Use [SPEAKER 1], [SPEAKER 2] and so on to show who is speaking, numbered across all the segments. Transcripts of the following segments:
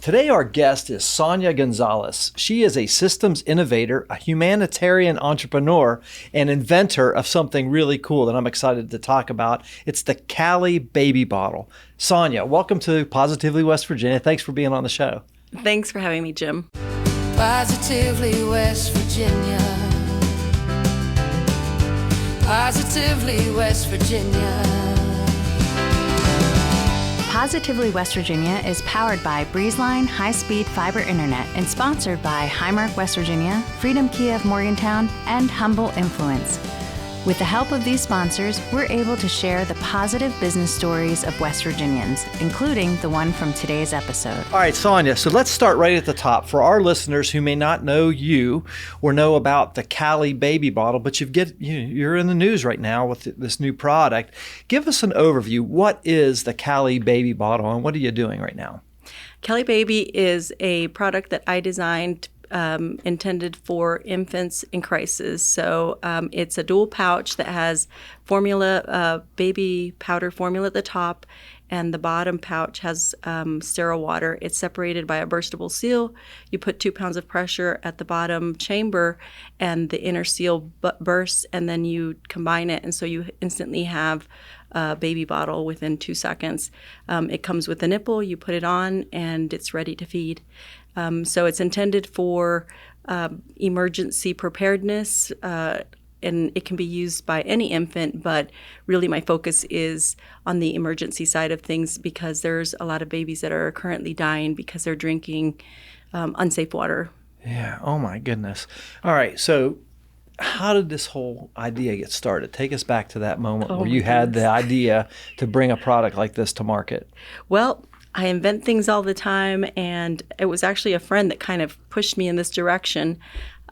[SPEAKER 1] Today, our guest is Sonia Gonzales. She is a systems innovator, a humanitarian entrepreneur, and inventor of something really cool that I'm excited to talk about. It's the Callie baby bottle. Sonia, welcome to Positively West Virginia. Thanks for being on the show.
[SPEAKER 2] Thanks for having me, Jim.
[SPEAKER 3] Positively West Virginia. Positively West Virginia.
[SPEAKER 4] Positively West Virginia is powered by Breezeline high-speed fiber internet and sponsored by Highmark, West Virginia, Freedom Kia of Morgantown, and Humble Influence. With the help of these sponsors, we're able to share the positive business stories of West Virginians, including the one from today's episode.
[SPEAKER 1] All right, Sonia, so let's start right at the top. For our listeners who may not know you or know about the Callie baby bottle, but you're in the news right now with this new product. Give us an overview. What is the Callie baby bottle and what are you doing right now?
[SPEAKER 2] Callie Baby is a product that I designed intended for infants in crisis. So it's a dual pouch that has formula, baby powder formula at the top, and the bottom pouch has sterile water. It's separated by a burstable seal. You put 2 pounds of pressure at the bottom chamber, and the inner seal bursts, and then you combine it, and so you instantly have a baby bottle within 2 seconds. It comes with a nipple. You put it on, and it's ready to feed. So it's intended for emergency preparedness, and it can be used by any infant, but really my focus is on the emergency side of things because there's a lot of babies that are currently dying because they're drinking unsafe water.
[SPEAKER 1] Yeah, oh my goodness. All right, so how did this whole idea get started? Take us back to that moment where you had the idea to bring a product like this to market.
[SPEAKER 2] Well, I invent things all the time, and it was actually a friend that kind of pushed me in this direction.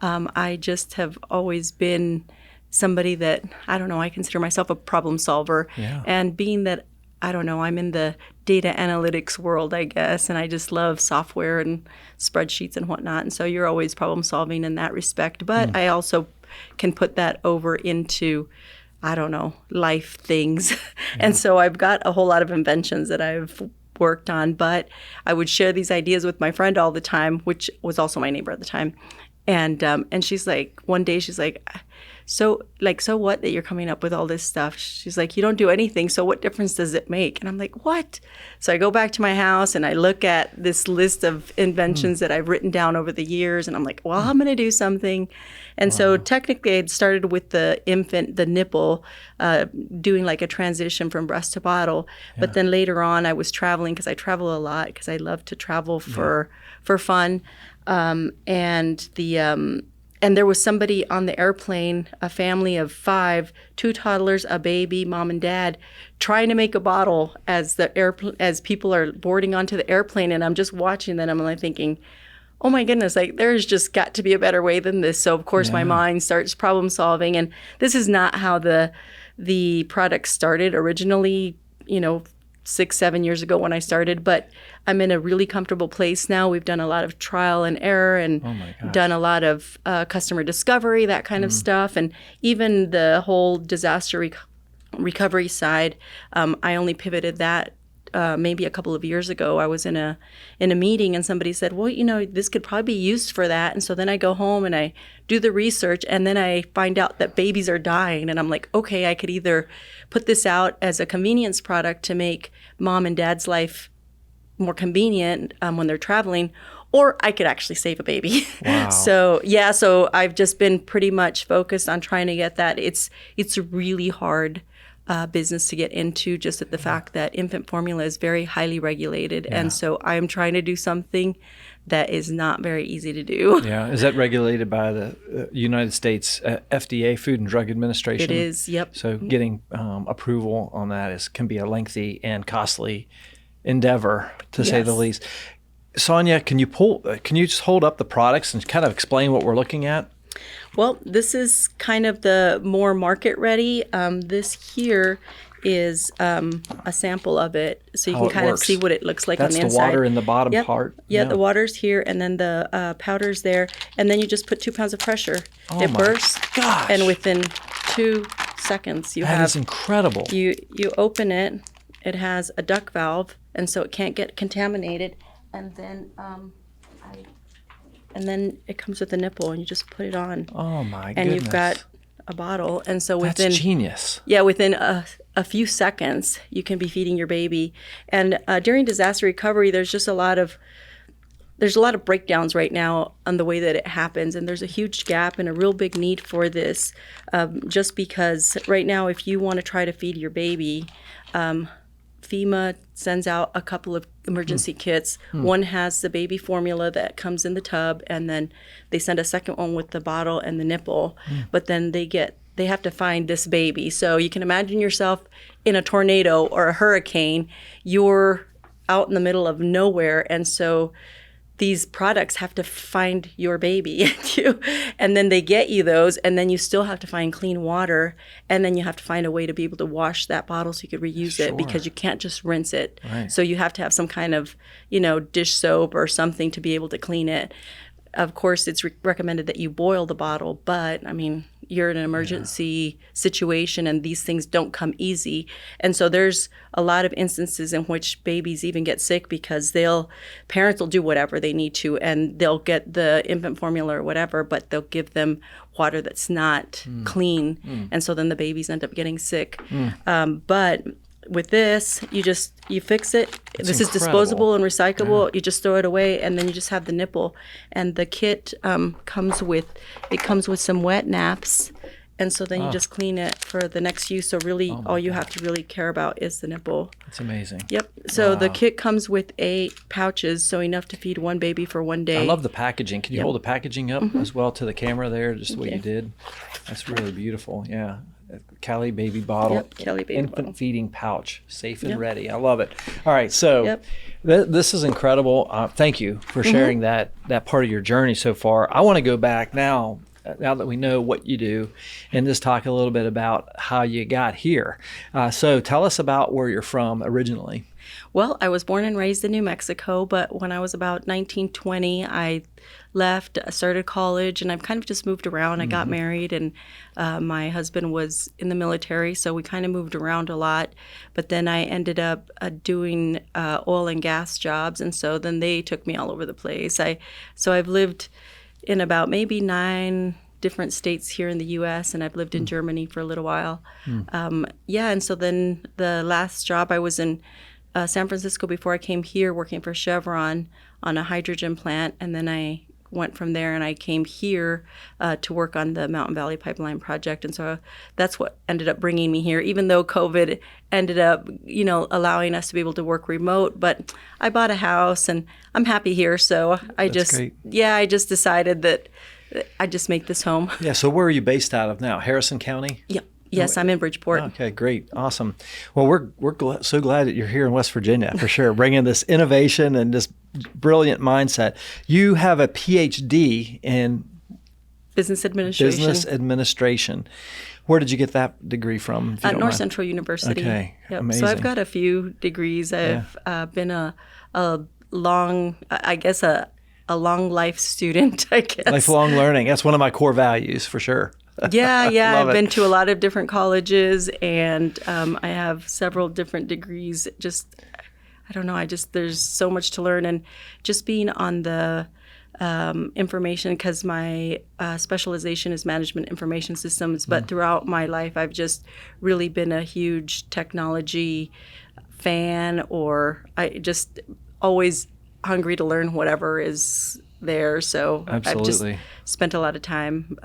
[SPEAKER 2] I just have always been somebody that, I consider myself a problem solver.
[SPEAKER 1] Yeah.
[SPEAKER 2] And being that, I'm in the data analytics world, I guess, and I just love software and spreadsheets and whatnot. And so you're always problem solving in that respect. But I also can put that over into life things. Yeah. And so I've got a whole lot of inventions that I've worked on, but I would share these ideas with my friend all the time, which was also my neighbor at the time. And she's like, one day she's like, so what that you're coming up with all this stuff? She's like, you don't do anything. So what difference does it make? And I'm like, what? So I go back to my house and I look at this list of inventions that I've written down over the years. And I'm like, well, I'm going to do something. And so technically I'd started with the infant, the nipple, doing like a transition from breast to bottle. Yeah. But then later on I was traveling because I travel a lot because I love to travel for fun. And there was somebody on the airplane, a family of 5, 2 toddlers, a baby, mom and dad, trying to make a bottle as people are boarding onto the airplane. And I'm just watching that. I'm like thinking, oh my goodness, like there's just got to be a better way than this. So of course my mind starts problem solving. And this is not how the product started originally, 6-7 years ago when I started, but I'm in a really comfortable place now. We've done a lot of trial and error and done a lot of customer discovery, that kind of stuff. And even the whole disaster recovery side, I only pivoted that maybe a couple of years ago. I was in a meeting and somebody said, well, this could probably be used for that. And so then I go home and I do the research and then I find out that babies are dying. And I'm like, okay, I could either put this out as a convenience product to make mom and dad's life more convenient when they're traveling, or I could actually save a baby.
[SPEAKER 1] Wow.
[SPEAKER 2] So I've just been pretty much focused on trying to get that. It's really hard business to get into, just at the fact that infant formula is very highly regulated. Yeah. And so I'm trying to do something that is not very easy to do.
[SPEAKER 1] Yeah. Is that regulated by the United States FDA, Food and Drug Administration?
[SPEAKER 2] It is, yep.
[SPEAKER 1] So getting approval on that can be a lengthy and costly endeavor, to say the least. Sonia, can you just hold up the products and kind of explain what we're looking at?
[SPEAKER 2] Well, this is kind of the more market ready. This here is a sample of it, so you can kind of see what it looks like on the inside.
[SPEAKER 1] That's the water in the bottom part?
[SPEAKER 2] Yeah, the water's here, and then the powder's there, and then you just put 2 pounds of pressure. It bursts, and within 2 seconds you have...
[SPEAKER 1] That is incredible.
[SPEAKER 2] You open it, it has a duct valve, and so it can't get contaminated. and then and then it comes with a nipple, and you just put it on.
[SPEAKER 1] Oh my
[SPEAKER 2] and
[SPEAKER 1] goodness.
[SPEAKER 2] you've got a bottle, and so within
[SPEAKER 1] That's genius.
[SPEAKER 2] Yeah, within a few seconds, you can be feeding your baby. And during disaster recovery, there's a lot of breakdowns right now on the way that it happens, and there's a huge gap and a real big need for this. Just because right now, if you want to try to feed your baby, FEMA sends out a couple of emergency kits. One has the baby formula that comes in the tub, and then they send a second one with the bottle and the nipple. But then they have to find this baby. So you can imagine yourself in a tornado or a hurricane. You're out in the middle of nowhere, and so these products have to find your baby, and then they get you those, and then you still have to find clean water, and then you have to find a way to be able to wash that bottle so you could reuse it, because you can't just rinse it.
[SPEAKER 1] Right.
[SPEAKER 2] So you have to have some kind of, dish soap or something to be able to clean it. Of course, it's recommended that you boil the bottle, but I mean, you're in an emergency situation, and these things don't come easy. And so there's a lot of instances in which babies even get sick because parents will do whatever they need to, and they'll get the infant formula or whatever, but they'll give them water that's not clean. And so then the babies end up getting sick. But with this, you fix it. This is disposable and recyclable. You just throw it away, and then you just have the nipple. And the kit comes with some wet naps, and so then you just clean it for the next use. So really, all you have to really care about is the nipple.
[SPEAKER 1] That's amazing.
[SPEAKER 2] Yep. So the kit comes with 8 pouches, so enough to feed one baby for one day.
[SPEAKER 1] I love the packaging. Can you hold the packaging up as well to the camera there, just the way you did? That's really beautiful. Yeah. Callie baby bottle,
[SPEAKER 2] Callie baby
[SPEAKER 1] infant
[SPEAKER 2] bottle.
[SPEAKER 1] feeding pouch, safe and ready. I love it. All right, so this is incredible. Thank you for sharing that part of your journey so far. I want to go back now that we know what you do, and just talk a little bit about how you got here. So tell us about where you're from originally.
[SPEAKER 2] Well, I was born and raised in New Mexico, but when I was about 19, 20, I left, started college, and I've kind of just moved around. I got married, and my husband was in the military, so we kind of moved around a lot. But then I ended up doing oil and gas jobs, and so then they took me all over the place. So I've lived in about maybe 9 different states here in the U.S., and I've lived in Germany for a little while. And so then the last job, I was in San Francisco before I came here, working for Chevron on a hydrogen plant, and then I went from there and I came here to work on the Mountain Valley Pipeline project. And so that's what ended up bringing me here, even though COVID ended up, allowing us to be able to work remote. But I bought a house and I'm happy here. So I just decided that I just make this home.
[SPEAKER 1] Yeah. So where are you based out of now? Harrison County?
[SPEAKER 2] Yep. Yes, I'm in Bridgeport.
[SPEAKER 1] Okay, great. Awesome. Well, we're so glad that you're here in West Virginia, for sure, bringing this innovation and this brilliant mindset. You have a PhD in
[SPEAKER 2] Business administration.
[SPEAKER 1] Where did you get that degree from?
[SPEAKER 2] At North Central University.
[SPEAKER 1] Okay,
[SPEAKER 2] yep.
[SPEAKER 1] amazing.
[SPEAKER 2] So I've got a few degrees. I've been a long, a long life student, I guess.
[SPEAKER 1] Lifelong learning. That's one of my core values, for sure.
[SPEAKER 2] Yeah. I've been to a lot of different colleges, and I have several different degrees. There's so much to learn, and just being on the information, because my specialization is management information systems, but throughout my life, I've just really been a huge technology fan, or I just always hungry to learn whatever is there. So
[SPEAKER 1] Absolutely.
[SPEAKER 2] I've just spent a lot of time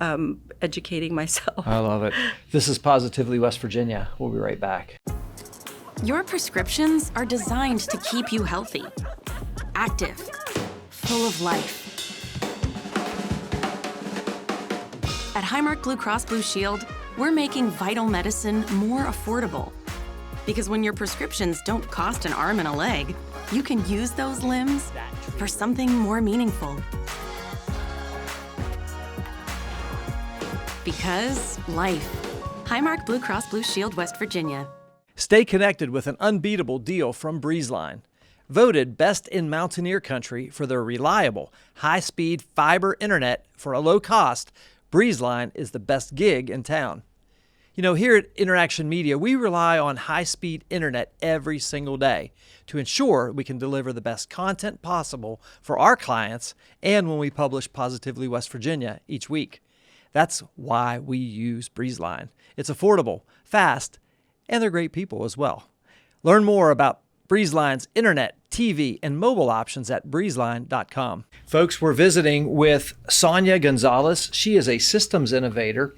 [SPEAKER 2] educating myself.
[SPEAKER 1] I love it. This is Positively West Virginia. We'll be right back.
[SPEAKER 5] Your prescriptions are designed to keep you healthy, active, full of life. At Highmark Blue Cross Blue Shield, we're making vital medicine more affordable. Because when your prescriptions don't cost an arm and a leg, you can use those limbs for something more meaningful. Because life. Highmark Blue Cross Blue Shield, West Virginia.
[SPEAKER 1] Stay connected with an unbeatable deal from Breezeline. Voted best in Mountaineer Country for their reliable, high-speed fiber internet for a low cost, Breezeline is the best gig in town. You know, here at InnerAction Media, we rely on high-speed internet every single day to ensure we can deliver the best content possible for our clients and when we publish Positively West Virginia each week. That's why we use Breezeline. It's affordable, fast, and they're great people as well. Learn more about Breezeline's internet, TV, and mobile options at breezeline.com. Folks, we're visiting with Sonia Gonzales. She is a systems innovator,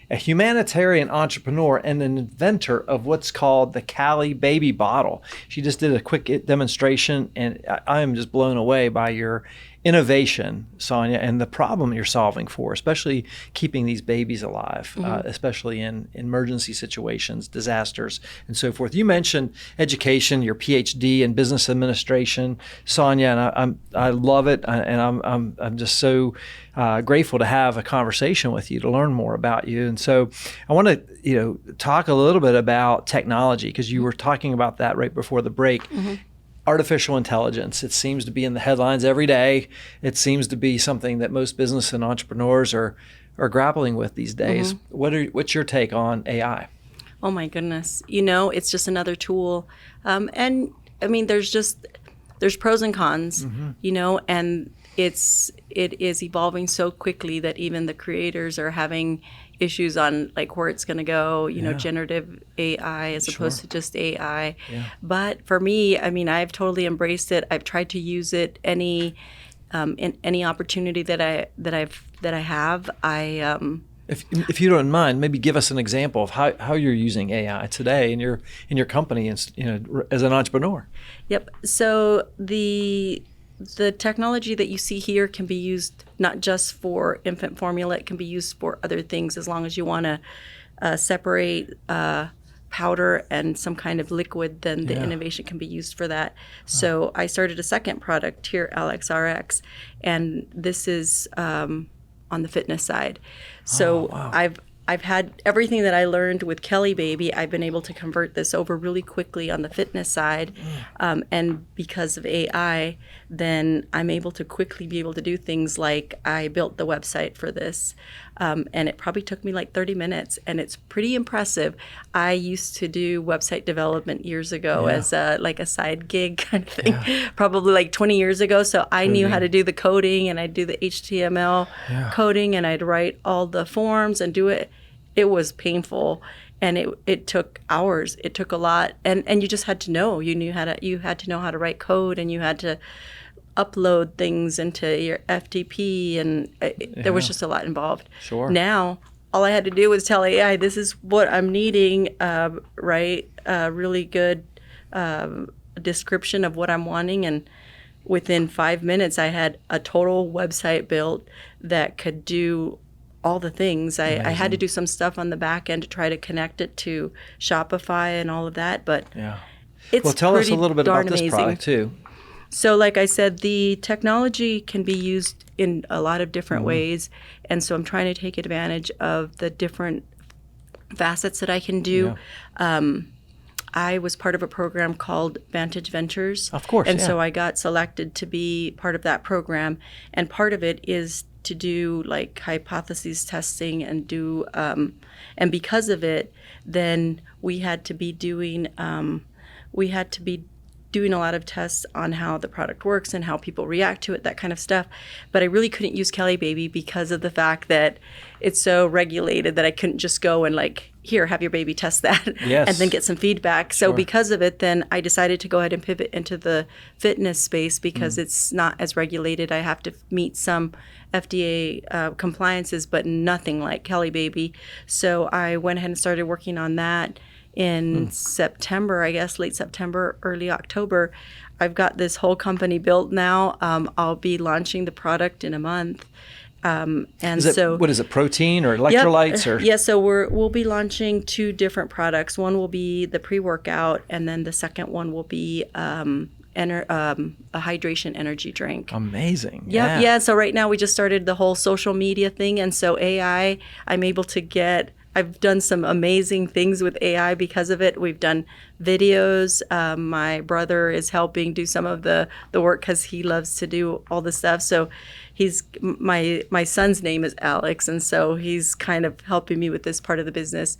[SPEAKER 1] a humanitarian entrepreneur, and an inventor of what's called the Callie baby bottle. She just did a quick demonstration, and I am just blown away by your innovation, Sonia, and the problem you're solving for, especially keeping these babies alive, especially in emergency situations, disasters, and so forth. You mentioned education, your PhD in business administration, Sonia, and I love it, and I'm just so grateful to have a conversation with you to learn more about you. And so I want to talk a little bit about technology, because you were talking about that right before the break. Artificial intelligence, it seems to be in the headlines every day. It seems to be something that most business and entrepreneurs are grappling with these days. What's your take on AI?
[SPEAKER 2] Oh my goodness. It's just another tool. And I mean, there's pros and cons, and it is evolving so quickly that even the creators are having issues on like where it's going to go, generative AI as opposed to just AI. But for me, I mean, I've totally embraced it. I've tried to use it in any opportunity that I have.
[SPEAKER 1] If you don't mind, maybe give us an example of how you're using AI today in your company, as an entrepreneur.
[SPEAKER 2] Yep. So the technology that you see here can be used not just for infant formula. It can be used for other things as long as you want to separate powder and some kind of liquid, then the innovation can be used for that. So I started a second product here, AlexRx, and this is on the fitness side. So I've had everything that I learned with Callie Baby. I've been able to convert this over really quickly on the fitness side. And because of AI, then I'm able to quickly be able to do things like I built the website for this. And it probably took me like 30 minutes, and it's pretty impressive. I used to do website development years ago as a side gig kind of thing, probably like 20 years ago. So I knew how to do the coding, and I'd do the HTML coding, and I'd write all the forms and do it. It was painful, and it took hours. It took a lot, and you just had to know. You had to know how to write code, and you had to upload things into your FTP, and there was just a lot involved.
[SPEAKER 1] Sure.
[SPEAKER 2] Now, all I had to do was tell AI, this is what I'm needing, write a really good description of what I'm wanting, and within 5 minutes, I had a total website built that could do all the things. I had to do some stuff on the back end to try to connect it to Shopify and all of that, but it's
[SPEAKER 1] tell us a little bit about
[SPEAKER 2] amazing.
[SPEAKER 1] This product too.
[SPEAKER 2] So like I said, the technology can be used in a lot of different ways, and so I'm trying to take advantage of the different facets that I can do. I was part of a program called Vantage Ventures.
[SPEAKER 1] Of course,
[SPEAKER 2] and so I got selected to be part of that program, and part of it is to do like hypothesis testing and do and because of it, then we had to be doing a lot of tests on how the product works and how people react to it, that kind of stuff. But I really couldn't use Callie Baby because of the fact that it's so regulated that I couldn't just go and like, here, have your baby test that and then get some feedback. So because of it, then I decided to go ahead and pivot into the fitness space because it's not as regulated. I have to meet some FDA compliances, but nothing like Callie Baby. So I went ahead and started working on that in September, I guess, late September, early October. I've got this whole company built now. I'll be launching the product in a month.
[SPEAKER 1] What is it, protein or electrolytes?
[SPEAKER 2] Or so we'll be launching 2 different products. One will be the pre-workout, and then the second one will be a hydration energy drink.
[SPEAKER 1] Amazing.
[SPEAKER 2] Yeah. So right now we just started the whole social media thing, and so AI, I'm able to get I've done some amazing things with AI because of it. We've done videos. My brother is helping do some of the work because he loves to do all the stuff. So he's my son's name is Alex, and so he's kind of helping me with this part of the business.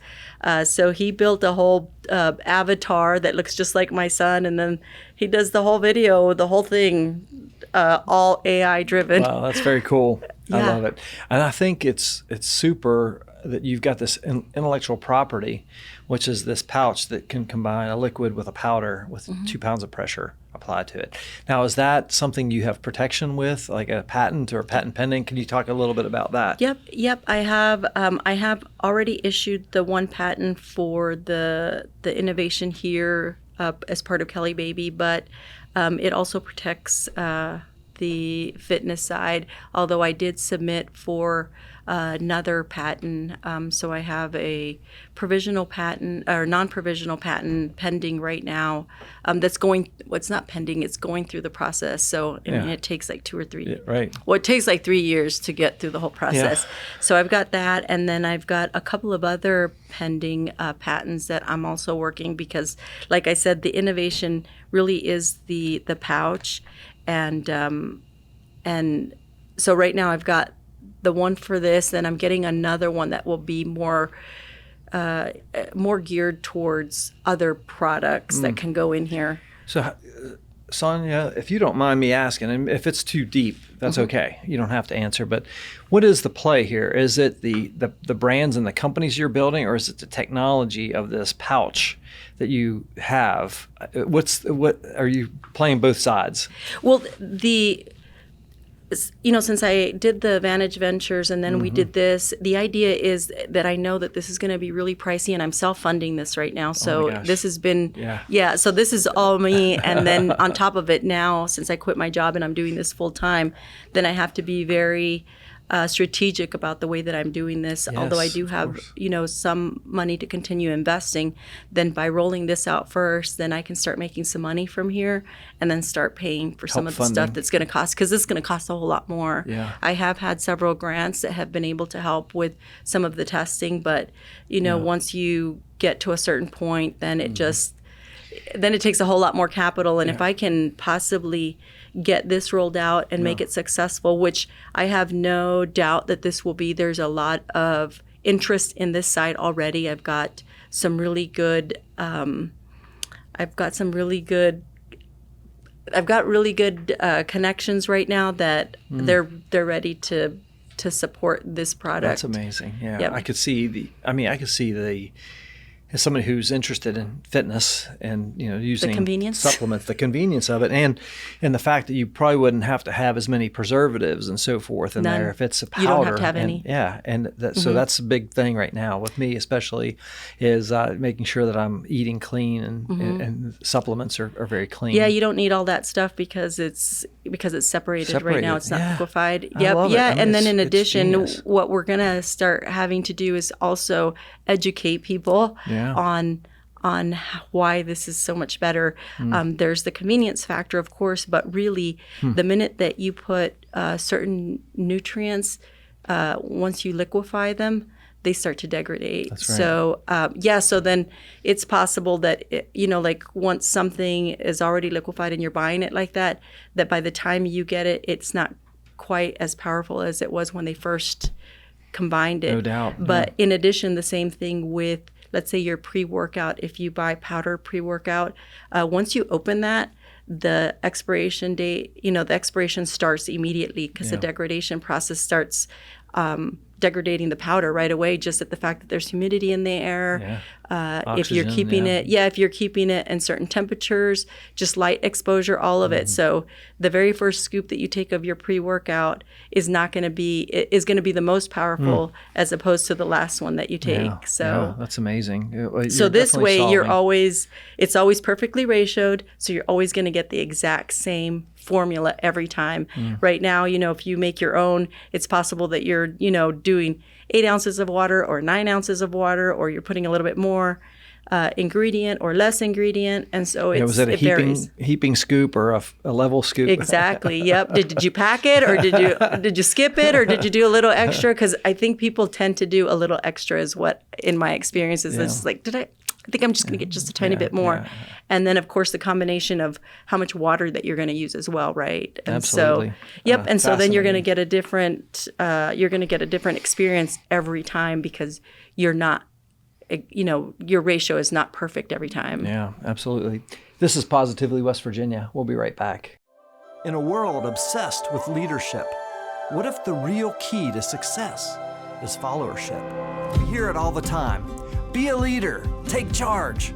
[SPEAKER 2] So he built a whole avatar that looks just like my son, and then he does the whole video, the whole thing, all AI driven.
[SPEAKER 1] Wow, that's very cool. I
[SPEAKER 2] Yeah.
[SPEAKER 1] love it. And I think it's super that you've got this intellectual property, which is this pouch that can combine a liquid with a powder with 2 pounds of pressure applied to it. Now, is that something you have protection with, like a patent or a patent pending? Can you talk a little bit about that?
[SPEAKER 2] Yep. I have already issued the one patent for the innovation here as part of Callie Baby, but it also protects the fitness side, although I did submit for another patent. So I have a provisional patent or non-provisional patent pending right now. That's going, well, it's not pending, it's going through the process. So I mean, it takes like 2 or 3.
[SPEAKER 1] Yeah, right.
[SPEAKER 2] Well, it takes like 3 years to get through the whole process.
[SPEAKER 1] Yeah.
[SPEAKER 2] So I've got that. And then I've got a couple of other pending patents that I'm also working because, like I said, the innovation really is the pouch. And so right now I've got the one for this, then I'm getting another one that will be more geared towards other products that can go in here.
[SPEAKER 1] So, Sonia, if you don't mind me asking, and if it's too deep, that's okay. You don't have to answer. But what is the play here? Is it the brands and the companies you're building, or is it the technology of this pouch that you have? What are you playing both sides?
[SPEAKER 2] Well, since I did the Vantage Ventures and then we did this, the idea is that I know that this is going to be really pricey, and I'm self-funding this right now. So this has been, so this is all me. And then on top of it now, since I quit my job and I'm doing this full time, then I have to be very strategic about the way that I'm doing this.
[SPEAKER 1] Yes,
[SPEAKER 2] although I do have, some money to continue investing, then by rolling this out first, then I can start making some money from here and then start paying for some of the stuff that's going to cost, because this is going to cost a whole lot more.
[SPEAKER 1] Yeah.
[SPEAKER 2] I have had several grants that have been able to help with some of the testing, but, once you get to a certain point, then it then it takes a whole lot more capital. And if I can possibly get this rolled out and make it successful, which I have no doubt that this will be, there's a lot of interest in this side already. I've got some really good, connections right now that they're ready to support this product.
[SPEAKER 1] That's amazing. Yeah.
[SPEAKER 2] Yep.
[SPEAKER 1] I could see as somebody who's interested in fitness and using
[SPEAKER 2] The convenience.
[SPEAKER 1] supplements, the convenience of it, and the fact that you probably wouldn't have to have as many preservatives and so forth in
[SPEAKER 2] None.
[SPEAKER 1] there if it's a powder.
[SPEAKER 2] You don't have to have
[SPEAKER 1] and,
[SPEAKER 2] any.
[SPEAKER 1] Yeah, and so that's a big thing right now with me, especially, is making sure that I'm eating clean and supplements are very clean.
[SPEAKER 2] Yeah, you don't need all that stuff because it's separated right now. It's not liquefied.
[SPEAKER 1] I love it. I mean,
[SPEAKER 2] and then in
[SPEAKER 1] it's
[SPEAKER 2] addition,
[SPEAKER 1] genius.
[SPEAKER 2] what we're gonna start having to do is also educate people on why this is so much better. There's the convenience factor, of course, but really the minute that you put certain nutrients, once you liquefy them, they start to degrade.
[SPEAKER 1] That's right.
[SPEAKER 2] So so then it's possible that like once something is already liquefied and you're buying it like that by the time you get it, it's not quite as powerful as it was when they first combined it.
[SPEAKER 1] No doubt.
[SPEAKER 2] But in addition, the same thing with, let's say, your pre-workout. If you buy powder pre-workout, once you open that, the expiration date, the expiration starts immediately because the degradation process starts degrading the powder right away, just at the fact that there's humidity in the air. If you're keeping if you're keeping it in certain temperatures, just light exposure, all of it. So the very first scoop that you take of your pre-workout is going to be the most powerful as opposed to the last one that you take.
[SPEAKER 1] That's amazing.
[SPEAKER 2] So this way it's always perfectly ratioed. So you're always going to get the exact same formula every time. Right now, if you make your own, it's possible that you're, doing 8 ounces of water or 9 ounces of water, or you're putting a little bit more. ingredient or less ingredient, and so
[SPEAKER 1] was it a
[SPEAKER 2] varies.
[SPEAKER 1] heaping scoop or a level scoop?
[SPEAKER 2] Exactly. Yep. Did you pack it, or did you skip it, or did you do a little extra? Because I think people tend to do a little extra. Is what in my experience is. It's like, I think I'm just going to get just a tiny bit more. And then, of course, the combination of how much water that you're going to use as well, right? And
[SPEAKER 1] Absolutely.
[SPEAKER 2] So, and so then you're going to get a different experience every time, because you're not, your ratio is not perfect every time.
[SPEAKER 1] Yeah, absolutely. This is Positively West Virginia. We'll be right back. In a world obsessed with leadership, what if the real key to success is followership? We hear it all the time. Be a leader, take charge.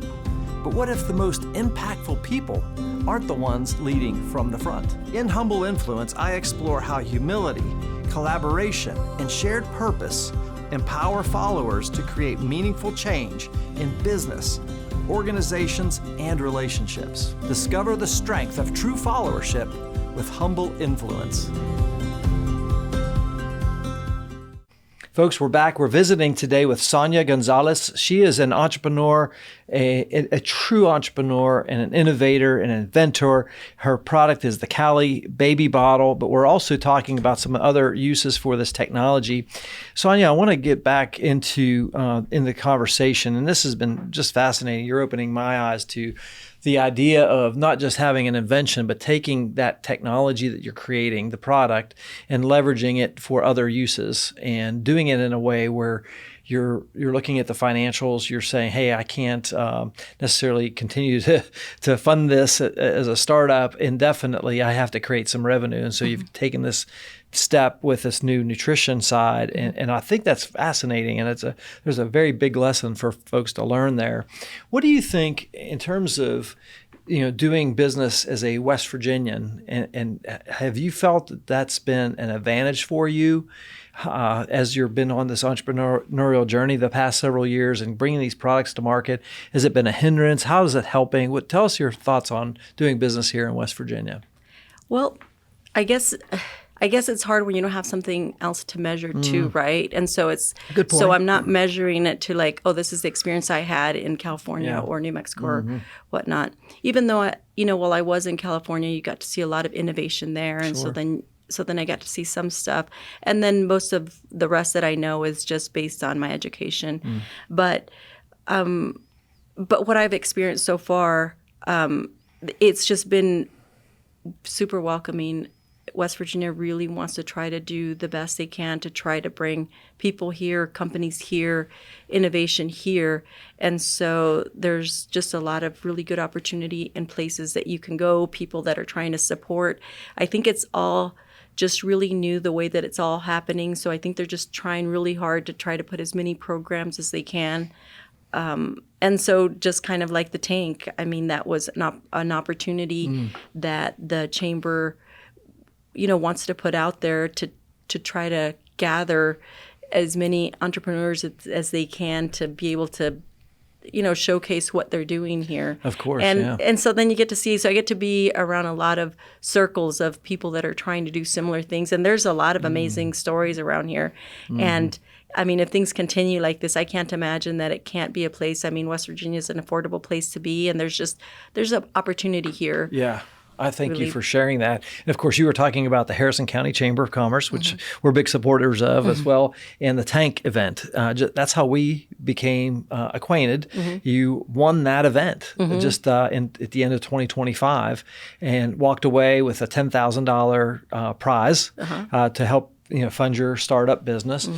[SPEAKER 1] But what if the most impactful people aren't the ones leading from the front? In Humble Influence, I explore how humility, collaboration, and shared purpose empower followers to create meaningful change in business, organizations, and relationships. Discover the strength of true followership with Humble Influence. Folks, we're back. We're visiting today with Sonia Gonzales. She is an entrepreneur, a true entrepreneur and an innovator and an inventor. Her product is the Callie baby bottle, but we're also talking about some other uses for this technology. Sonia, I want to get back into in the conversation, and this has been just fascinating. You're opening my eyes to the idea of not just having an invention, but taking that technology that you're creating, the product, and leveraging it for other uses, and doing it in a way where you're looking at the financials. You're saying, hey, I can't necessarily continue to fund this as a startup indefinitely. I have to create some revenue. And so you've taken this step with this new nutrition side. And I think that's fascinating. And there's a very big lesson for folks to learn there. What do you think in terms of doing business as a West Virginian, and have you felt that that's been an advantage for you as you've been on this entrepreneurial journey the past several years and bringing these products to market? Has it been a hindrance? How is it helping? Tell us your thoughts on doing business here in West Virginia.
[SPEAKER 2] Well, I guess it's hard when you don't have something else to measure to, right? And so
[SPEAKER 1] Good point.
[SPEAKER 2] So I'm not measuring it to like, oh, this is the experience I had in California or New Mexico or whatnot. Even though while I was in California, you got to see a lot of innovation there, and so then I got to see some stuff, and then most of the rest that I know is just based on my education. But what I've experienced so far, it's just been super welcoming. West Virginia really wants to try to do the best they can to try to bring people here, companies here, innovation here. And so there's just a lot of really good opportunity in places that you can go, people that are trying to support. I think it's all just really new the way that it's all happening. So I think they're just trying really hard to try to put as many programs as they can. And so just kind of like the tank, I mean, that was an opportunity that the chamber wants to put out there to try to gather as many entrepreneurs as they can to be able to, showcase what they're doing here.
[SPEAKER 1] Of course,
[SPEAKER 2] and so then you get to see. So I get to be around a lot of circles of people that are trying to do similar things, and there's a lot of amazing stories around here. And I mean, if things continue like this, I can't imagine that it can't be a place. I mean, West Virginia is an affordable place to be, and there's an opportunity here.
[SPEAKER 1] Yeah. I thank you for sharing that. And of course, you were talking about the Harrison County Chamber of Commerce, which we're big supporters of as well, and the Tank event. That's how we became acquainted. You won that event just at the end of 2025 and walked away with a $10,000 prize to help fund your startup business,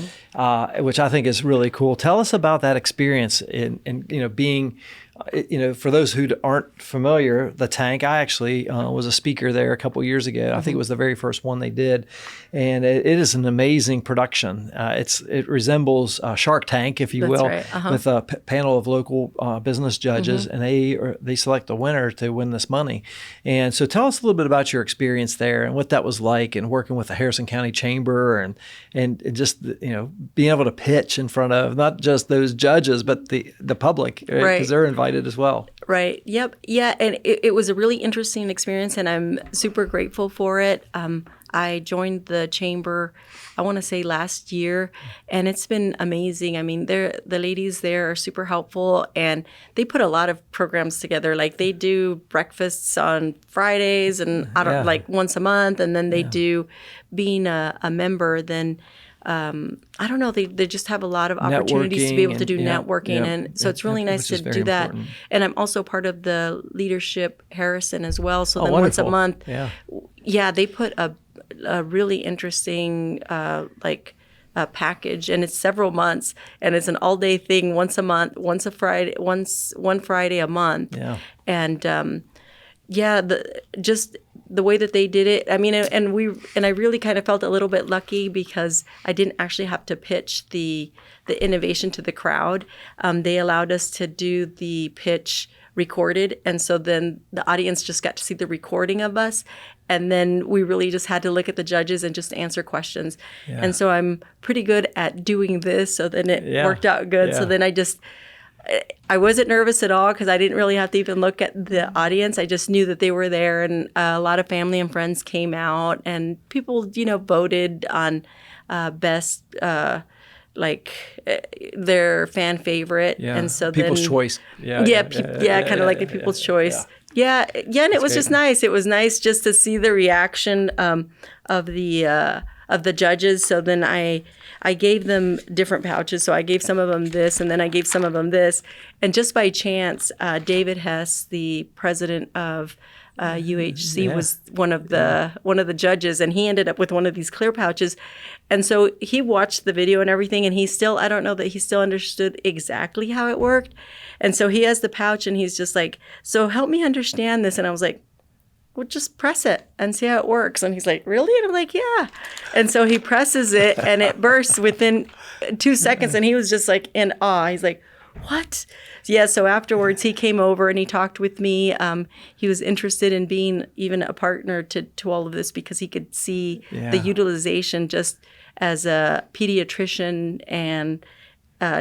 [SPEAKER 1] which I think is really cool. Tell us about that experience in being. For those who aren't familiar, the Tank, I actually was a speaker there a couple years ago. I think it was the very first one they did. And it is an amazing production. It resembles Shark Tank, if you will, with a panel of local business judges, and they select the winner to win this money. And so tell us a little bit about your experience there and what that was like, and working with the Harrison County Chamber and just being able to pitch in front of not just those judges, but the public, right? Because they're invited as well.
[SPEAKER 2] Right. Yep. Yeah. And it was a really interesting experience, and I'm super grateful for it. I joined the chamber, I want to say last year, and it's been amazing. I mean, the ladies there are super helpful, and they put a lot of programs together. Like they do breakfasts on Fridays, and like once a month, and then they do, being a member, then I don't know, they just have a lot of opportunities to be able to do networking. And so it's really nice to do that. Important. And I'm also part of the Leadership Harrison as well. So then once a month, they put a really interesting package, and it's several months, and it's an all-day thing, once a month, one Friday a month. Yeah. And the way that they did it, I mean, and I really kind of felt a little bit lucky because I didn't actually have to pitch the innovation to the crowd. They allowed us to do the pitch recorded, and so then the audience just got to see the recording of us, and then we really just had to look at the judges and just answer questions. Yeah. And so I'm pretty good at doing this, so then it worked out good. Yeah. So then I wasn't nervous at all because I didn't really have to even look at the audience. I just knew that they were there, and a lot of family and friends came out, and people, voted on best, their fan favorite. Yeah. And so
[SPEAKER 1] People's choice. Kind
[SPEAKER 2] of like the People's Choice. Yeah, and it was just nice. It was nice just to see the reaction of the judges. So then I gave them different pouches. So I gave some of them this, and then I gave some of them this. And just by chance, David Hess, the president of UHC, was one of the judges, and he ended up with one of these clear pouches. And so he watched the video and everything, and I don't know that he still understood exactly how it worked. And so he has the pouch, and he's just like, so help me understand this. And I was like, well, just press it and see how it works. And he's like, really? And I'm like, yeah. And so he presses it, and it bursts within 2 seconds. And he was just like in awe. He's like, what? Yeah. So afterwards, he came over and he talked with me. He was interested in being even a partner to all of this because he could see the utilization just as a pediatrician and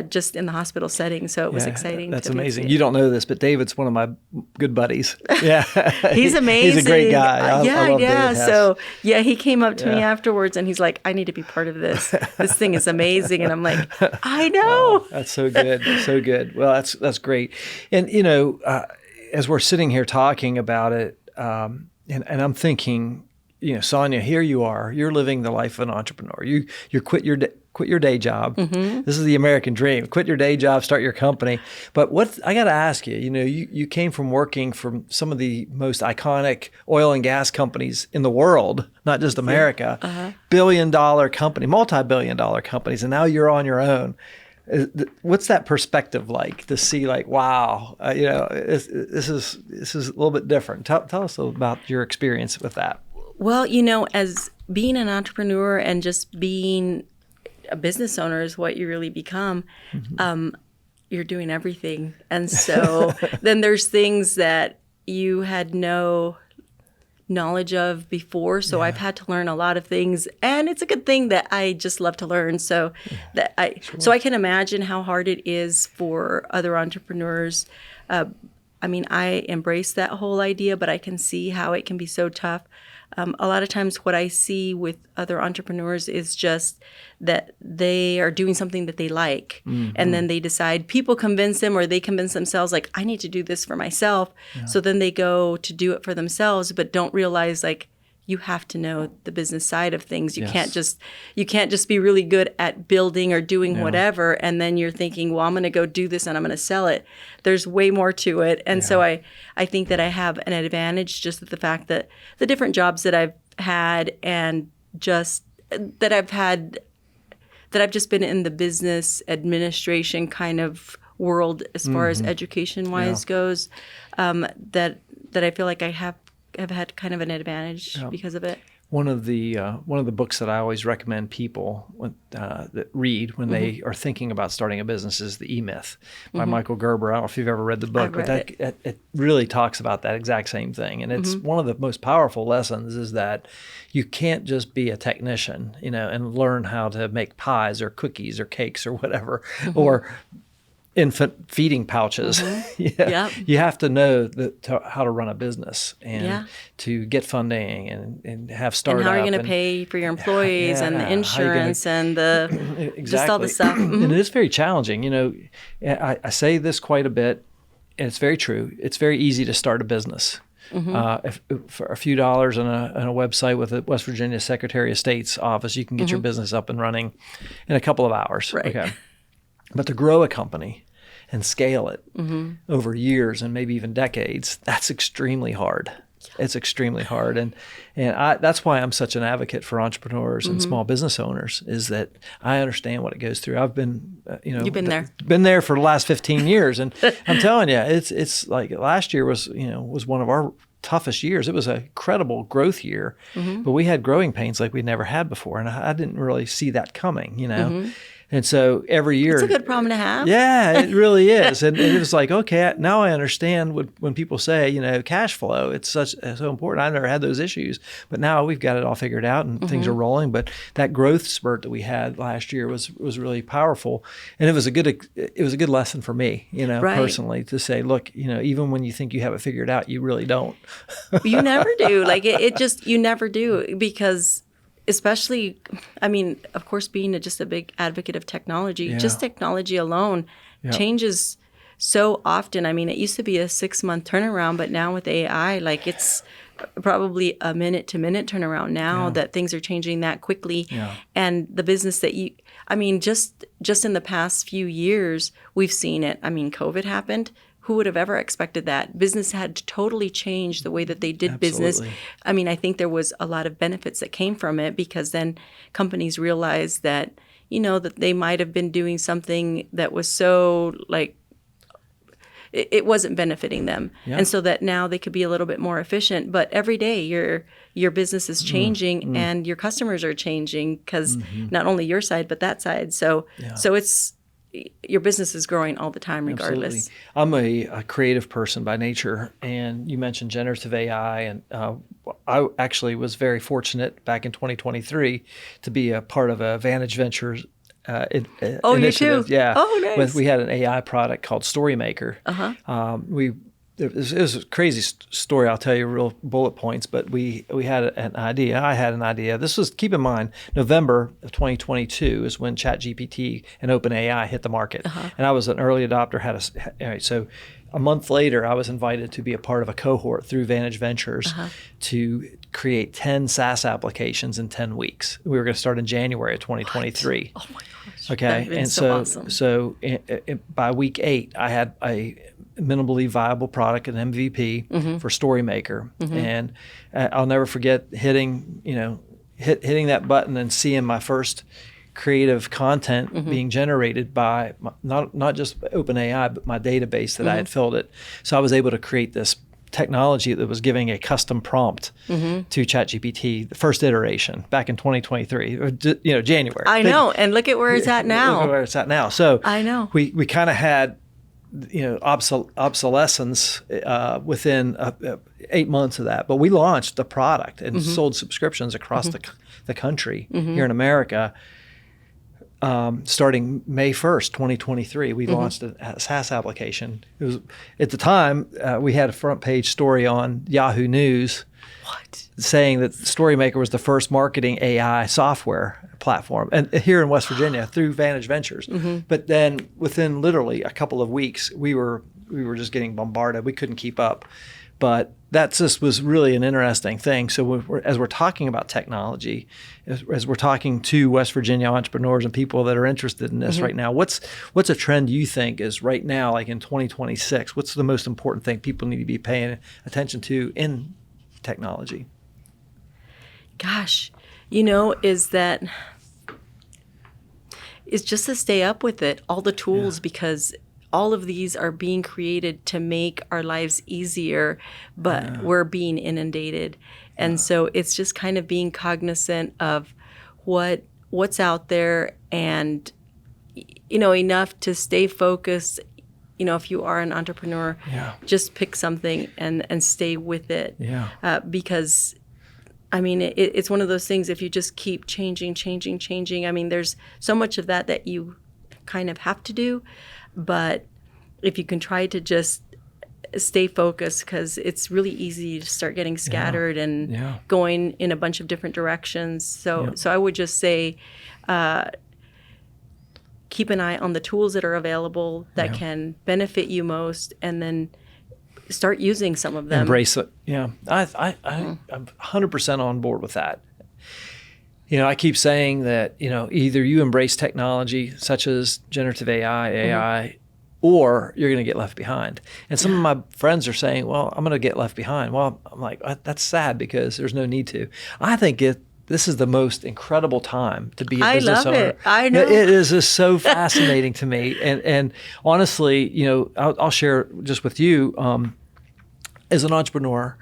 [SPEAKER 2] just in the hospital setting. So it was exciting.
[SPEAKER 1] That's amazing. You don't know this, but David's one of my good buddies. Yeah.
[SPEAKER 2] He's amazing.
[SPEAKER 1] He's a great guy. I love David Hess.
[SPEAKER 2] So he came up to me afterwards, and he's like, I need to be part of this. This thing is amazing. And I'm like, I know.
[SPEAKER 1] Wow, that's so good. So good. Well, that's great. And, as we're sitting here talking about it, and I'm thinking, Sonia, here you are. You're living the life of an entrepreneur. You quit your day job. Mm-hmm. This is the American dream. Quit your day job, start your company. But I got to ask you, you came from working from some of the most iconic oil and gas companies in the world, not just America, billion-dollar company, multi-billion-dollar companies, and now you're on your own. What's that perspective like to see wow, this is a little bit different. Tell us about your experience with that.
[SPEAKER 2] Well, as being an entrepreneur and just being a business owner is what you really become. Mm-hmm. You're doing everything. And so then there's things that you had no knowledge of before. So I've had to learn a lot of things, and it's a good thing that I just love to learn. So so I can imagine how hard it is for other entrepreneurs. I embrace that whole idea, but I can see how it can be so tough. A lot of times what I see with other entrepreneurs is just that they are doing something that they like. Mm-hmm. And then they decide, people convince them, or they convince themselves, like, I need to do this for myself. Yeah. So then they go to do it for themselves, but don't realize, you have to know the business side of things. You can't just be really good at building or doing whatever, and then you're thinking, well, I'm going to go do this and I'm going to sell it. There's way more to it. And so I think that I have an advantage just with the fact that the different jobs that I've had, and just that I've just been in the business administration kind of world as far as education-wise goes, that I feel like I have had kind of an advantage because of it.
[SPEAKER 1] One of the books that I always recommend people that read when they are thinking about starting a business is The E-Myth by Michael Gerber. I don't know if you've ever read the book, but it really talks about that exact same thing. And it's one of the most powerful lessons is that you can't just be a technician, and learn how to make pies or cookies or cakes or whatever, or infant feeding pouches.
[SPEAKER 2] Yep.
[SPEAKER 1] You have to know how to run a business and
[SPEAKER 2] Yeah.
[SPEAKER 1] to get funding and have startup.
[SPEAKER 2] And how are you going to pay for your employees and the insurance and the just all the stuff?
[SPEAKER 1] And it is very challenging. You know, I say this quite a bit, and it's very true. It's very easy to start a business. For a few dollars on a website with the West Virginia Secretary of State's office, you can get your business up and running in a couple of hours.
[SPEAKER 2] Right.
[SPEAKER 1] Okay. But to grow a company and scale it over years and maybe even decades, that's extremely hard. It's extremely hard. And that's why I'm such an advocate for entrepreneurs and small business owners, is that I understand what it goes through. I've been,
[SPEAKER 2] You've been there.
[SPEAKER 1] Been there for the last 15 years. And I'm telling you, it's like last year was one of our toughest years. It was a incredible growth year, but we had growing pains like we'd never had before. And I didn't really see that coming, And so every year,
[SPEAKER 2] It's a good problem to have.
[SPEAKER 1] yeah, it really is. And it was like, okay, now I understand when people say, cash flow, it's so important. I never had those issues, but now we've got it all figured out and things are rolling. But that growth spurt that we had last year was really powerful. And it was a good lesson for me,
[SPEAKER 2] Right.
[SPEAKER 1] personally, to say, look, even when you think you have it figured out, you really don't.
[SPEAKER 2] You never do. Like you never do, because especially, I mean, of course, being just a big advocate of technology, just technology alone changes so often. I mean, it used to be a 6-month turnaround, but now with AI, like it's probably a minute-to-minute turnaround now that things are changing that quickly.
[SPEAKER 1] Yeah.
[SPEAKER 2] And the business that just in the past few years, we've seen it. I mean, COVID happened. Who would have ever expected that? Business had to totally change the way that they did business.
[SPEAKER 1] Absolutely.
[SPEAKER 2] I mean, I think there was a lot of benefits that came from it, because then companies realized that, that they might have been doing something that was so like, it wasn't benefiting them.
[SPEAKER 1] Yeah.
[SPEAKER 2] And so that now they could be a little bit more efficient. But every day your business is changing and your customers are changing, because not only your side, but that side. So it's, your business is growing all the time regardless.
[SPEAKER 1] Absolutely. I'm a creative person by nature, and you mentioned generative AI, and I actually was very fortunate back in 2023 to be a part of a Vantage Ventures initiative.
[SPEAKER 2] You too?
[SPEAKER 1] Yeah.
[SPEAKER 2] Oh, nice.
[SPEAKER 1] We had an AI product called Storymaker. It was a crazy story. I'll tell you real bullet points, but we had an idea. I had an idea. This was, keep in mind, November of 2022 is when ChatGPT and OpenAI hit the market. And I was an early adopter. So a month later, I was invited to be a part of a cohort through Vantage Ventures to create 10 SaaS applications in 10 weeks. We were going to start in January of 2023.
[SPEAKER 2] Oh my gosh.
[SPEAKER 1] Okay.
[SPEAKER 2] That would've been
[SPEAKER 1] And
[SPEAKER 2] awesome.
[SPEAKER 1] so by week 8, I had a minimally viable product, an MVP for Storymaker. And I'll never forget hitting that button and seeing my first creative content being generated by not just OpenAI, but my database that I had filled it. So I was able to create this technology that was giving a custom prompt to ChatGPT, the first iteration back in 2023, January.
[SPEAKER 2] I know. And look at where it's at now.
[SPEAKER 1] Look at where it's at now. So
[SPEAKER 2] I know.
[SPEAKER 1] We kind of had obsolescence within 8 months of that, but we launched the product and sold subscriptions across the country here in America. Starting May 1st, 2023, we launched a SaaS application. It was, at the time, we had a front page story on Yahoo News saying that Storymaker was the first marketing AI software platform, and here in West Virginia through Vantage Ventures. But then within literally a couple of weeks, we were just getting bombarded. We couldn't keep up. But that just was really an interesting thing. So as we're talking about technology, as we're talking to West Virginia entrepreneurs and people that are interested in this right now, what's a trend you think is right now, like in 2026, what's the most important thing people need to be paying attention to in technology?
[SPEAKER 2] Gosh, is just to stay up with it, all the tools, because all of these are being created to make our lives easier, but we're being inundated. And so it's just kind of being cognizant of what's out there, and, enough to stay focused. If you are an entrepreneur, just pick something and stay with it.
[SPEAKER 1] Yeah.
[SPEAKER 2] Because it's one of those things, if you just keep changing, there's so much of that you kind of have to do. but if you can try to just stay focused, because it's really easy to start getting scattered and going in a bunch of different directions. So I would just say keep an eye on the tools that are available that can benefit you most, and then start using some of them.
[SPEAKER 1] Embrace it. Yeah. I'm 100% on board with that. I keep saying that, either you embrace technology such as generative AI, or you're going to get left behind. And some of my friends are saying, well, I'm going to get left behind. Well, I'm like, that's sad because there's no need to. I think this is the most incredible time to be a business owner. I love
[SPEAKER 2] it. I know.
[SPEAKER 1] It is just so fascinating to me. And honestly, I'll share just with you, as an entrepreneur,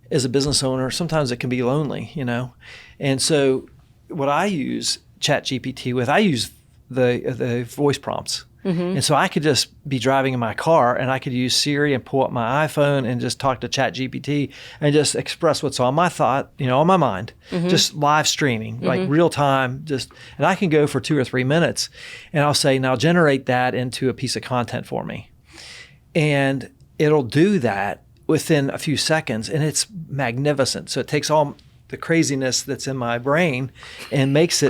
[SPEAKER 1] as a business owner, sometimes it can be lonely, And so what I use ChatGPT with, I use the voice prompts. And so I could just be driving in my car and I could use Siri and pull up my iPhone and just talk to ChatGPT and just express what's on my thought, on my mind, just live streaming, like real time, and I can go for 2 or 3 minutes and I'll say, now generate that into a piece of content for me. And it'll do that within a few seconds, and it's magnificent. So it takes all the craziness that's in my brain and makes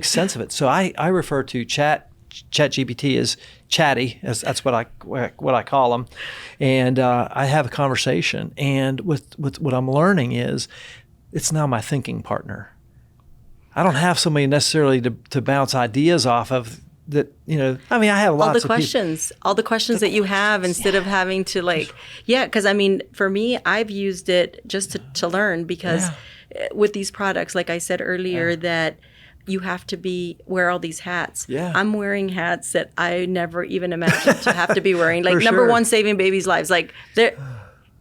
[SPEAKER 1] sense of it. So I refer to ChatGPT as chatty, as that's what I call them, and I have a conversation. And with what I'm learning is, it's now my thinking partner. I don't have somebody necessarily to bounce ideas off of. That I have lots of
[SPEAKER 2] all the questions that you have, instead of having to because for me, I've used it just to learn, because with these products, like I said earlier, that you have to wear all these hats. Yeah. I'm wearing hats that I never even imagined to have to be wearing. Like number one, saving babies' lives. Like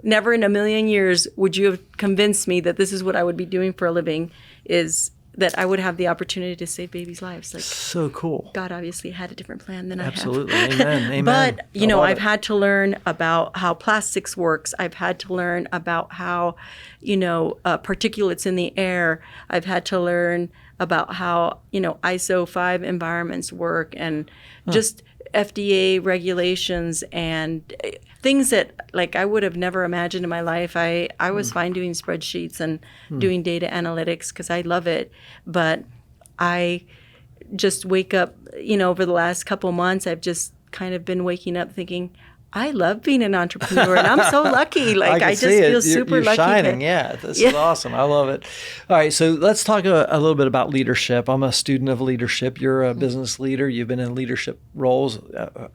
[SPEAKER 2] never in a million years would you have convinced me that this is what I would be doing for a living, is that I would have the opportunity to save babies' lives. Like,
[SPEAKER 1] so cool.
[SPEAKER 2] God obviously had a different plan than
[SPEAKER 1] Absolutely.
[SPEAKER 2] I have.
[SPEAKER 1] Amen.
[SPEAKER 2] But, I've had to learn about how plastics works. I've had to learn about how, particulates in the air. I've had to learn about how, ISO 5 environments work, and just FDA regulations and things that I would have never imagined in my life. I was fine doing spreadsheets and doing data analytics because I love it. But I just wake up, over the last couple months, I've just kind of been waking up thinking, I love being an entrepreneur, and I'm so lucky. I just feel super
[SPEAKER 1] You're
[SPEAKER 2] lucky.
[SPEAKER 1] Shining, this is awesome. I love it. All right, so let's talk a little bit about leadership. I'm a student of leadership. You're a business leader. You've been in leadership roles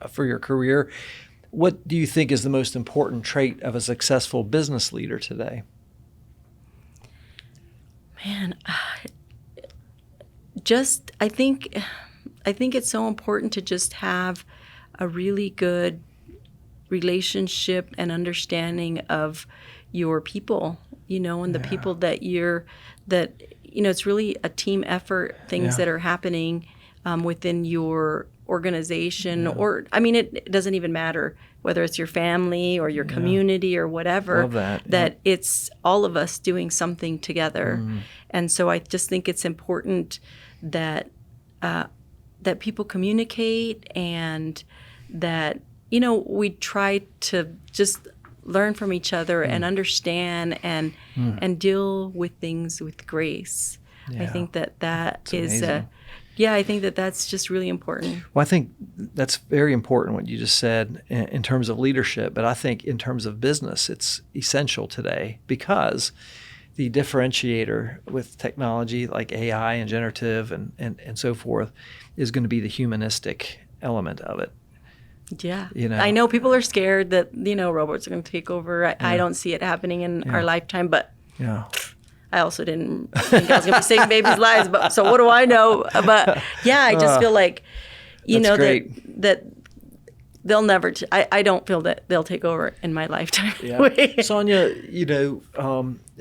[SPEAKER 1] for your career. What do you think is the most important trait of a successful business leader today?
[SPEAKER 2] Man, I think it's so important to just have a really good relationship and understanding of your people, and the people that it's really a team effort, things that are happening within your organization, or it doesn't even matter whether it's your family or your community or whatever.
[SPEAKER 1] Love that.
[SPEAKER 2] It's all of us doing something together. And so I just think it's important that people communicate, and that we try to just learn from each other and understand and deal with things with grace. I think that is I think that's just really important.
[SPEAKER 1] Well, I think that's very important what you just said in terms of leadership, but I think in terms of business, it's essential today, because the differentiator with technology like AI and generative and so forth is going to be the humanistic element of it.
[SPEAKER 2] Yeah. I know people are scared that, robots are going to take over. I don't see it happening in our lifetime, but I also didn't think I was going to be saving babies' lives. But so what do I know? But I just feel like, that they'll never, I don't feel that they'll take over in my lifetime.
[SPEAKER 1] Yeah. Sonia,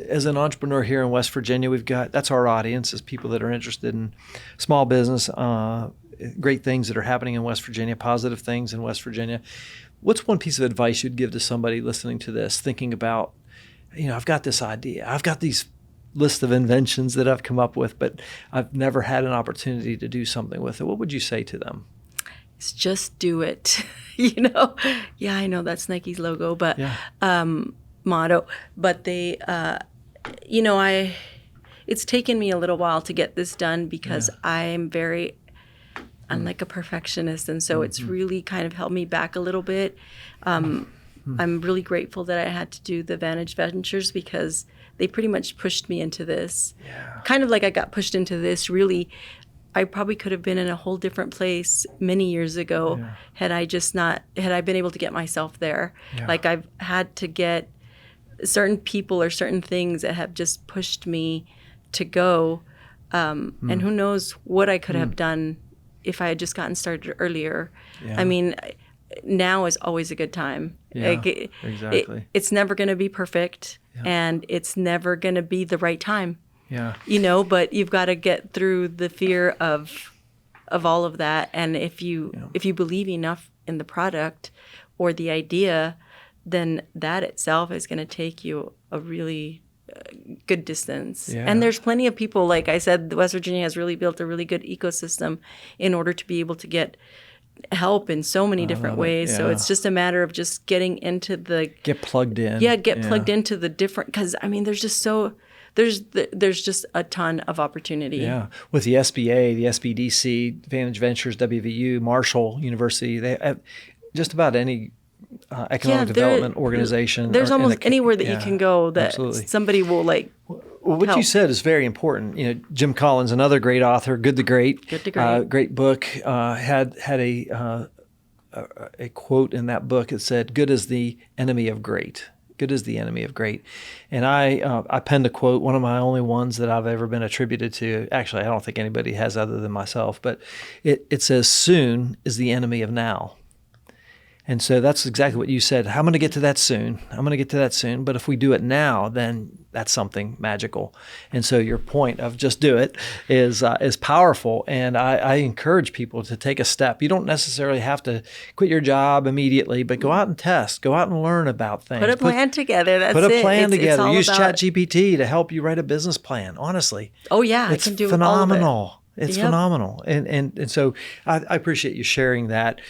[SPEAKER 1] as an entrepreneur here in West Virginia, that's our audience, is people that are interested in small business, great things that are happening in West Virginia, positive things in West Virginia. What's one piece of advice you'd give to somebody listening to this, thinking about, I've got this idea, I've got these list of inventions that I've come up with, but I've never had an opportunity to do something with it. What would you say to them?
[SPEAKER 2] It's just do it. You know? Yeah, I know that's Nike's logo, but motto. But they, you know, it's taken me a little while to get this done because I'm like a perfectionist, and so it's really kind of held me back a little bit. I'm really grateful that I had to do the Vantage Ventures because they pretty much pushed me into this. Yeah. Kind of like I got pushed into this, really. I probably could have been in a whole different place many years ago had I been able to get myself there. Yeah. Like I've had to get certain people or certain things that have just pushed me to go. And who knows what I could have done if I had just gotten started earlier. Yeah. I mean, now is always a good time.
[SPEAKER 1] Yeah, like exactly.
[SPEAKER 2] It's never going to be perfect, and it's never going to be the right time.
[SPEAKER 1] Yeah.
[SPEAKER 2] You know, but you've got to get through the fear of all of that. And if you believe enough in the product or the idea, then that itself is going to take you a really good distance. Yeah. And there's plenty of people, like I said, West Virginia has really built a really good ecosystem in order to be able to get help in so many different ways. Yeah. So it's just a matter of just getting into
[SPEAKER 1] get plugged in.
[SPEAKER 2] Yeah, plugged into the different, because I mean, there's just a ton of opportunity.
[SPEAKER 1] Yeah, with the SBA, the SBDC, Vantage Ventures, WVU, Marshall University, they have just about any economic development organization.
[SPEAKER 2] There's almost anywhere that you can go that somebody will like.
[SPEAKER 1] Well, what you said is very important. You know, Jim Collins, another great author, Good to Great, great book, had a quote in that book. It said, "Good is the enemy of great." Good is the enemy of great. And I penned a quote, one of my only ones that I've ever been attributed to. Actually, I don't think anybody has other than myself, but it says, "Soon is the enemy of now." And so that's exactly what you said. I'm going to get to that soon. But if we do it now, then that's something magical. And so your point of just do it is powerful. And I encourage people to take a step. You don't necessarily have to quit your job immediately, but go out and test. Go out and learn about things.
[SPEAKER 2] Put a plan together. That's
[SPEAKER 1] Put
[SPEAKER 2] it.
[SPEAKER 1] a plan together. Use ChatGPT to help you write a business plan. Honestly.
[SPEAKER 2] Oh yeah,
[SPEAKER 1] it's
[SPEAKER 2] I can do
[SPEAKER 1] phenomenal.
[SPEAKER 2] All of it.
[SPEAKER 1] It's phenomenal. And so I appreciate you sharing that.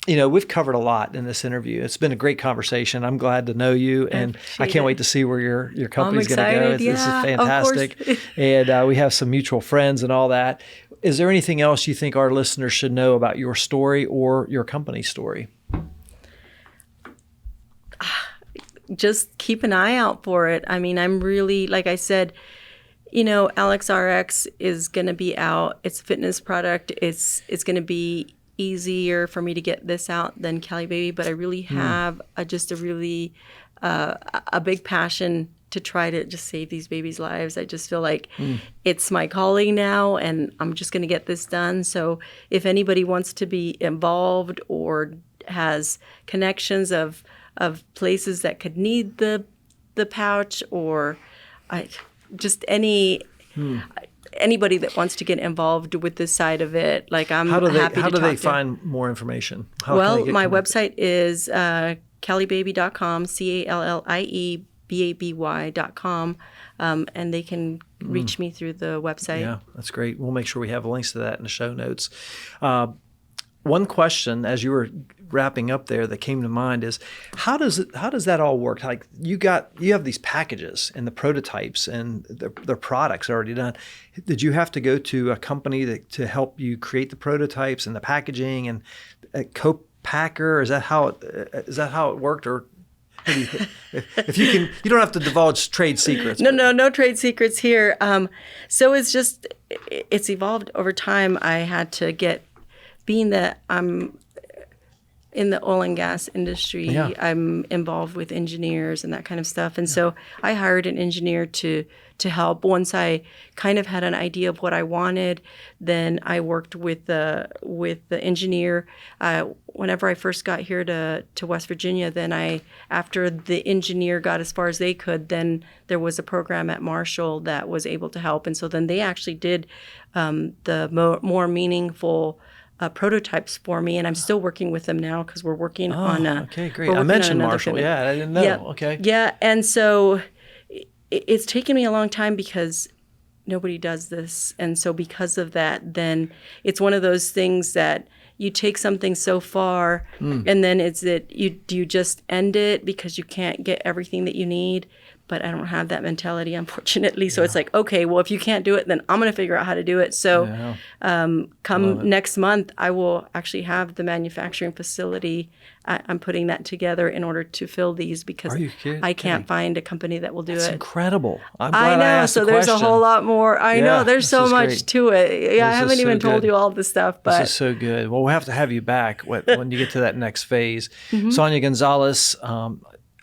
[SPEAKER 1] You know, we've covered a lot in this interview. It's been a great conversation. I'm glad to know you, and I can't wait to see where your company's going to go. This is fantastic. And we have some mutual friends and all that. Is there anything else you think our listeners should know about your story or your company's story?
[SPEAKER 2] Just keep an eye out for it. I mean, I'm really, like I said, you know, AlexRx is going to be out. It's a fitness product. It's going to be easier for me to get this out than Callie Baby, but I really have a big passion to try to just save these babies' lives. I just feel like it's my calling now, and I'm just going to get this done. So if anybody wants to be involved or has connections of places that could need the pouch, or anybody that wants to get involved with this side of it, like I'm happy to talk to.
[SPEAKER 1] How do they find more information?
[SPEAKER 2] Well, my website is calliebaby.com, CALLIEBABY.com, and they can reach me through the website.
[SPEAKER 1] Yeah, that's great. We'll make sure we have links to that in the show notes. One question, as you were wrapping up there, that came to mind is, how does that all work? Like you have these packages and the prototypes and the products already done. Did you have to go to a company to help you create the prototypes and the packaging and a co-packer? Is that how it worked? Or if you can, you don't have to divulge trade secrets.
[SPEAKER 2] No trade secrets here. So it's evolved over time. I had to being that I'm in the oil and gas industry, I'm involved with engineers and that kind of stuff. And so I hired an engineer to help. Once I kind of had an idea of what I wanted, then I worked with the engineer. Whenever I first got here to West Virginia, then after the engineer got as far as they could, then there was a program at Marshall that was able to help. And so then they actually did the more meaningful prototypes for me, and I'm still working with them now because we're working on a.
[SPEAKER 1] Okay, great. I mentioned Marshall. Yeah, I didn't know.
[SPEAKER 2] Yeah,
[SPEAKER 1] okay.
[SPEAKER 2] Yeah, and so it's taken me a long time because nobody does this. And so because of that, then it's one of those things that you take something so far and then do you just end it because you can't get everything that you need? But I don't have that mentality, unfortunately. So it's like, okay, well, if you can't do it, then I'm going to figure out how to do it. So come next month, I will actually have the manufacturing facility. I'm putting that together in order to fill these because I can't find a company that will do
[SPEAKER 1] That's
[SPEAKER 2] it.
[SPEAKER 1] incredible. I'm
[SPEAKER 2] I
[SPEAKER 1] glad
[SPEAKER 2] know.
[SPEAKER 1] I asked
[SPEAKER 2] So
[SPEAKER 1] the
[SPEAKER 2] there's a
[SPEAKER 1] question.
[SPEAKER 2] whole lot more. I know. There's so much
[SPEAKER 1] great.
[SPEAKER 2] to it. Yeah, I haven't even told you all the stuff. But
[SPEAKER 1] this is so good. Well, we'll have to have you back when you get to that next phase. Sonia Gonzales,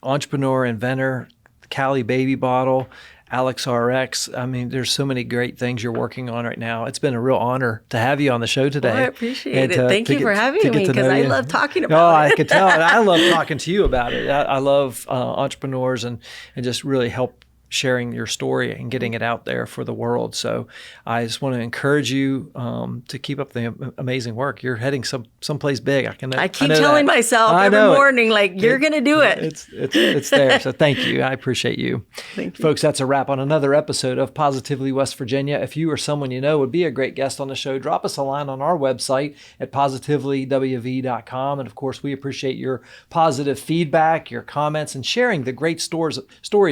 [SPEAKER 1] entrepreneur, inventor, Callie baby bottle, Alex RX. I mean, there's so many great things you're working on right now. It's been a real honor to have you on the show today.
[SPEAKER 2] I appreciate it. Thank you for having me because I love talking about
[SPEAKER 1] it.
[SPEAKER 2] it.
[SPEAKER 1] I could tell. And I love talking to you about it. I love entrepreneurs and just really help sharing your story and getting it out there for the world. So I just want to encourage you to keep up the amazing work. You're heading someplace big. I keep
[SPEAKER 2] telling myself every morning, like, you're going to do it.
[SPEAKER 1] It's there. So thank you. I appreciate you.
[SPEAKER 2] Thank you.
[SPEAKER 1] Folks, that's a wrap on another episode of Positively West Virginia. If you or someone you know would be a great guest on the show, drop us a line on our website at positivelywv.com. And of course, we appreciate your positive feedback, your comments, and sharing the great stories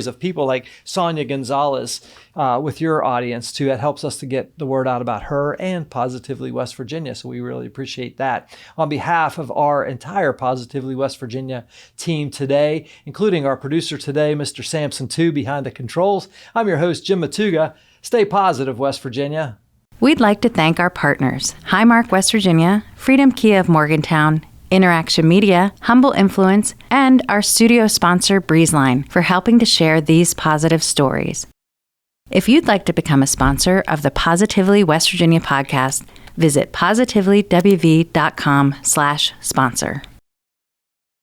[SPEAKER 1] of people like Sonia Gonzales with your audience too. That helps us to get the word out about her and Positively West Virginia. So we really appreciate that. On behalf of our entire Positively West Virginia team today, including our producer today, Mr. Samson Tu behind the controls, I'm your host, Jim Matuga. Stay positive, West Virginia.
[SPEAKER 4] We'd like to thank our partners, Highmark West Virginia, Freedom Kia of Morgantown, InnerAction Media, Humble Influence, and our studio sponsor, Breezeline, for helping to share these positive stories. If you'd like to become a sponsor of the Positively West Virginia podcast, visit positivelywv.com/sponsor.